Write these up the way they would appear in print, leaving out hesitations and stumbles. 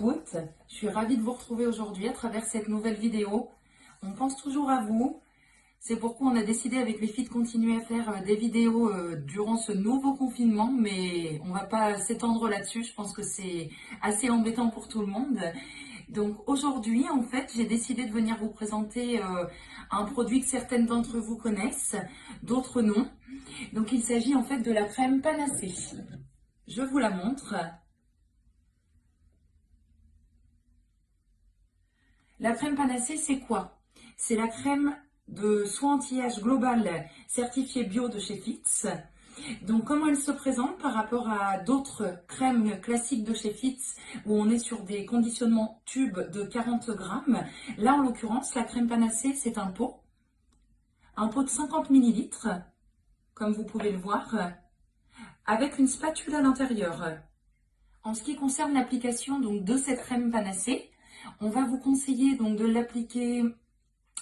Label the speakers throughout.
Speaker 1: toutes, je suis ravie de vous retrouver aujourd'hui à travers cette nouvelle vidéo. On pense toujours à vous, c'est pourquoi on a décidé avec les filles de continuer à faire des vidéos durant ce nouveau confinement, mais on va pas s'étendre là-dessus, je pense que c'est assez embêtant pour tout le monde. Donc aujourd'hui, en fait, j'ai décidé de venir vous présenter un produit que certaines d'entre vous connaissent, d'autres non. Donc il s'agit en fait de la crème Panacée. Je vous la montre. La crème Panacée, c'est quoi? C'est la crème de soin anti-âge global certifiée bio de chez Fitz. Donc comment elle se présente par rapport à d'autres crèmes classiques de chez Fitz où on est sur des conditionnements tubes de 40 grammes. Là en l'occurrence, la crème Panacée, c'est un pot de 50 millilitres, comme vous pouvez le voir, avec une spatule à l'intérieur. En ce qui concerne l'application donc de cette crème Panacée, on va vous conseiller donc de l'appliquer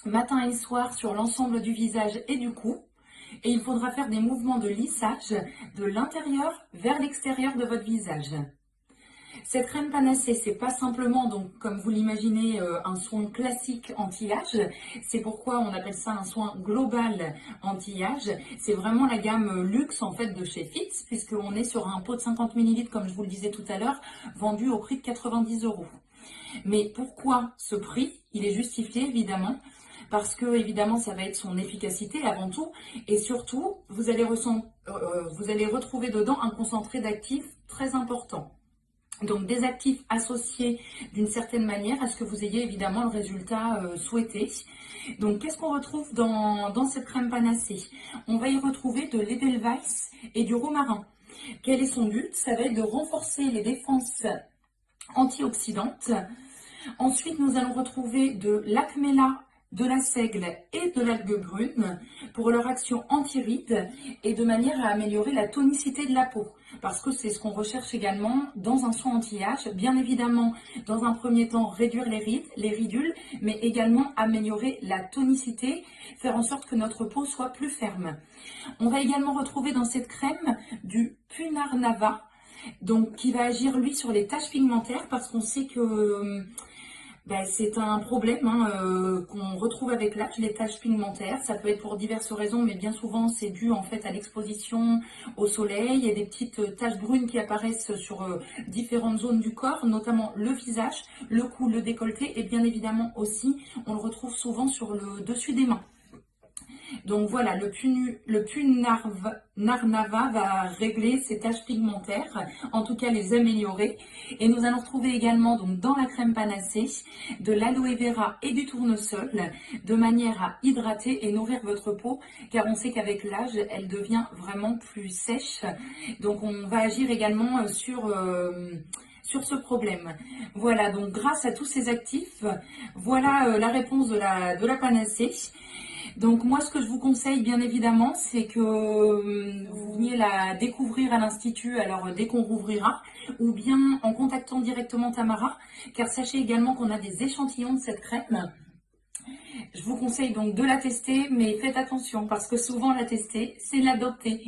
Speaker 1: matin et soir sur l'ensemble du visage et du cou. Et il faudra faire des mouvements de lissage de l'intérieur vers l'extérieur de votre visage. Cette crème Panacée, c'est pas simplement, donc, comme vous l'imaginez, un soin classique anti-âge. C'est pourquoi on appelle ça un soin global anti-âge. C'est vraiment la gamme luxe en fait de chez Fitz, puisqu'on est sur un pot de 50 millilitres, comme je vous le disais tout à l'heure, vendu au prix de 90 €. Mais pourquoi ce prix? Il est justifié évidemment, parce que évidemment ça va être son efficacité avant tout, et surtout vous allez retrouver dedans un concentré d'actifs très important. Donc des actifs associés d'une certaine manière à ce que vous ayez évidemment le résultat souhaité. Donc qu'est-ce qu'on retrouve dans cette crème Panacée? On va y retrouver de l'Edelweiss et du romarin. Quel est son but? Ça va être de renforcer les défenses antioxydantes. Ensuite, nous allons retrouver de l'acméla, de la seigle et de l'algue brune pour leur action anti-rides et de manière à améliorer la tonicité de la peau. Parce que c'est ce qu'on recherche également dans un soin anti-âge. Bien évidemment, dans un premier temps, réduire les rides, les ridules, mais également améliorer la tonicité, faire en sorte que notre peau soit plus ferme. On va également retrouver dans cette crème du Punarnava, donc qui va agir lui sur les taches pigmentaires, parce qu'on sait que c'est un problème qu'on retrouve avec l'âge, les taches pigmentaires. Ça peut être pour diverses raisons, mais bien souvent c'est dû en fait à l'exposition au soleil. Il y a des petites taches brunes qui apparaissent sur différentes zones du corps, notamment le visage, le cou, le décolleté, et bien évidemment aussi on le retrouve souvent sur le dessus des mains. Donc voilà, le Punarnava va régler ces taches pigmentaires, en tout cas les améliorer. Et nous allons retrouver également donc dans la crème Panacée de l'aloe vera et du tournesol, de manière à hydrater et nourrir votre peau, car on sait qu'avec l'âge, elle devient vraiment plus sèche. Donc on va agir également sur ce problème. Voilà, donc grâce à tous ces actifs, voilà la réponse de la Panacée. Donc moi, ce que je vous conseille, bien évidemment, c'est que vous veniez la découvrir à l'Institut, alors dès qu'on rouvrira, ou bien en contactant directement Tamara, car sachez également qu'on a des échantillons de cette crème. Je vous conseille donc de la tester, mais faites attention, parce que souvent la tester, c'est l'adopter.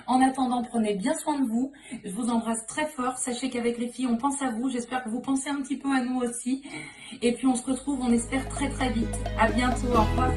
Speaker 1: En attendant, prenez bien soin de vous. Je vous embrasse très fort. Sachez qu'avec les filles, on pense à vous. J'espère que vous pensez un petit peu à nous aussi. Et puis on se retrouve, on espère, très très vite. À bientôt, au revoir.